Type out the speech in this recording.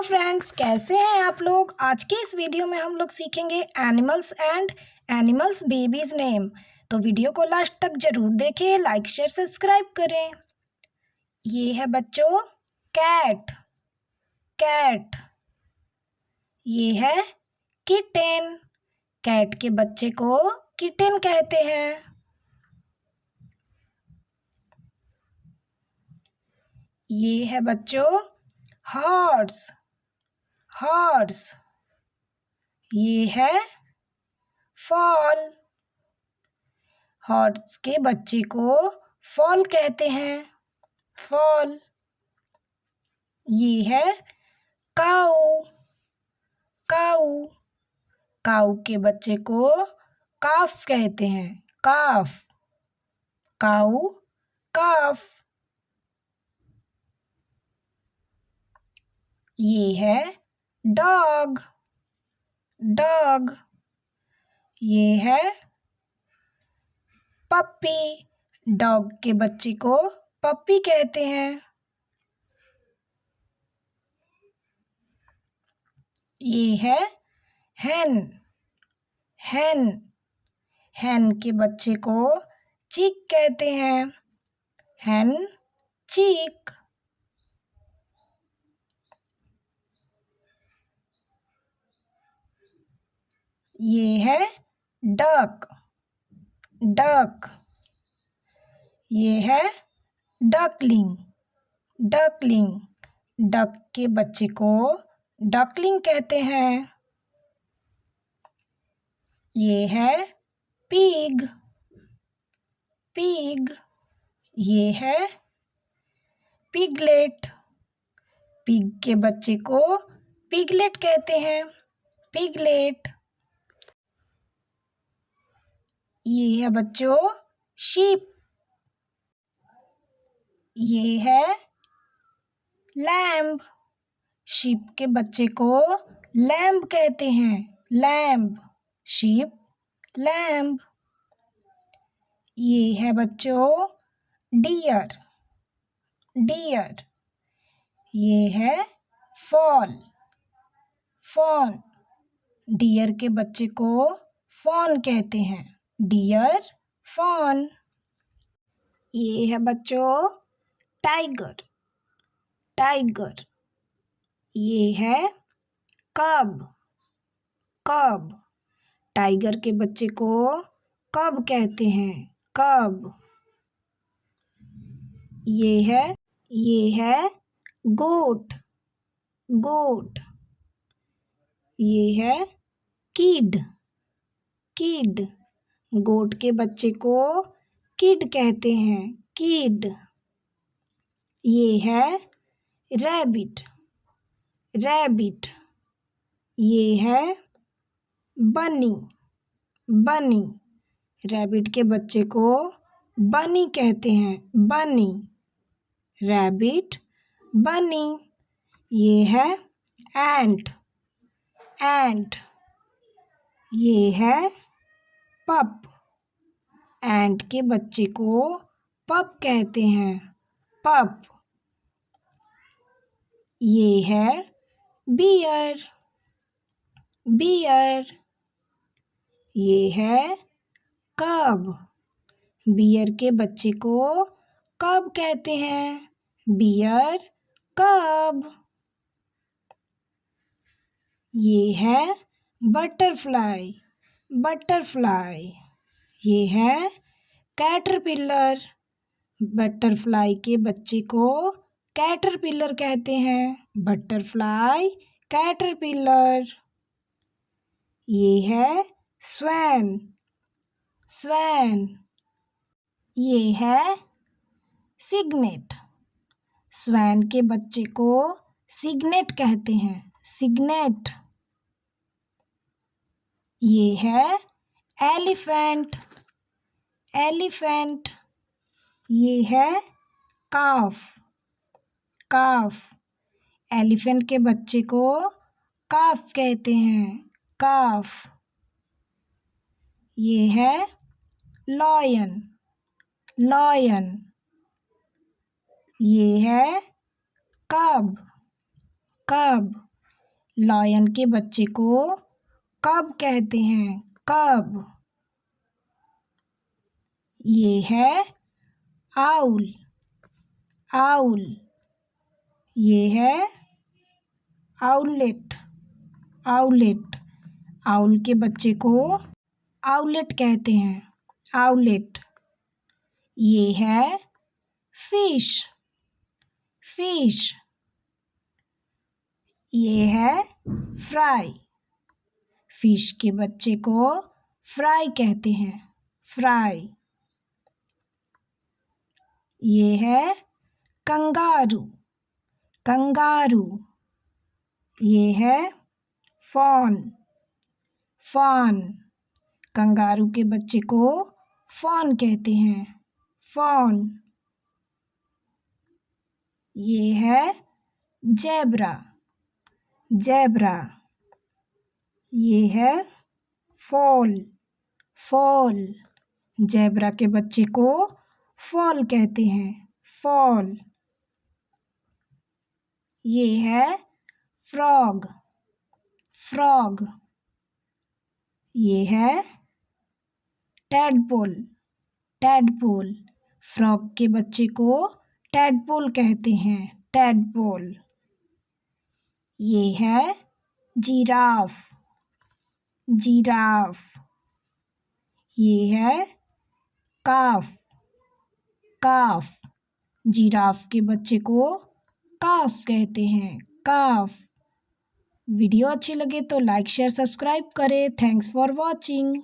Friends, कैसे हैं आप लोग। आज के इस वीडियो में हम लोग सीखेंगे animals and animals babies name. तो वीडियो को लास्ट तक जरूर देखें, लाइक शेयर सब्सक्राइब करें। ये है बच्चों कैट। कैट। ये है किटेन। कैट के बच्चे को किटेन कहते हैं। ये है बच्चों हॉर्स। हॉर्स। ये है फॉल। हॉर्स के बच्चे को फॉल कहते हैं। फॉल। ये है काऊ। काऊ। काऊ के बच्चे को काफ कहते हैं। काफ। काऊ काफ। ये है डॉग। डॉग। ये है पप्पी। डॉग के बच्चे को पप्पी कहते हैं। ये है हैन। हैन। हैन के बच्चे को चीक कहते हैं। हैन चीक। ये है डक। डक। ये है डकलिंग। डकलिंग। डक के बच्चे को डकलिंग कहते हैं। ये है पिग। पिग। ये है पिगलेट। पिग के बच्चे को पिगलेट कहते हैं। पिगलेट। ये है बच्चों शीप। ये है लैम्ब। शीप के बच्चे को लैम्ब कहते हैं। लैम्ब। Sheep lamb. ये है बच्चों डियर। डियर। ये है फॉल। फॉन। डियर के बच्चे को फॉन कहते हैं। Deer fawn. ये है बच्चों टाइगर। टाइगर। ये है कब। कब। टाइगर के बच्चे को कब कहते हैं। कब। ये है गोट। गोट। ये है किड। किड। गोट के बच्चे को किड कहते हैं। किड। ये है रैबिट। रैबिट। ये है बनी। बनी। रैबिट के बच्चे को बनी कहते हैं। बनी। रैबिट बनी। ये है एंट। एंट। ये है पप। एंट के बच्चे को पप कहते हैं। पप। ये है बियर। बियर। ये है कब। बियर के बच्चे को कब कहते हैं। बियर कब। ये है बटरफ्लाई। बटरफ्लाई। ये है कैटरपिलर। बटरफ्लाई के बच्चे को कैटरपिलर कहते हैं। Butterfly caterpillar. ये है स्वैन। स्वैन। ये है सिग्नेट। स्वैन के बच्चे को सिग्नेट कहते हैं। सिग्नेट। ये है एलिफेंट। एलिफेंट। ये है काफ। काफ। एलिफेंट के बच्चे को काफ कहते हैं। काफ। ये है लॉयन। लॉयन। ये है कब। कब। लायन के बच्चे को कब कहते हैं? कब? ये है आउल। आउल। ये है आउलेट। आउलेट। आउल के बच्चे को आउलेट कहते हैं। आउलेट। ये है फिश। फिश। ये है फ्राई। फिश के बच्चे को फ्राई कहते हैं। फ्राई। ये है कंगारू। कंगारू। ये है फॉन। फॉन। कंगारू के बच्चे को फॉन कहते हैं। फॉन। ये है ज़ेब्रा। ज़ेब्रा। ये है फॉल। फॉल। ज़ेब्रा के बच्चे को फॉल कहते हैं। फॉल। ये है फ्रॉग। फ्रॉग। ये है टैडपोल। टैडपोल। फ्रॉग के बच्चे को टैडपोल कहते हैं। टैडपोल। ये है जिराफ। जिराफ। ये है काफ। काफ। जिराफ के बच्चे को काफ कहते हैं। काफ। वीडियो अच्छी लगे तो लाइक शेयर सब्सक्राइब करें। Thanks for watching.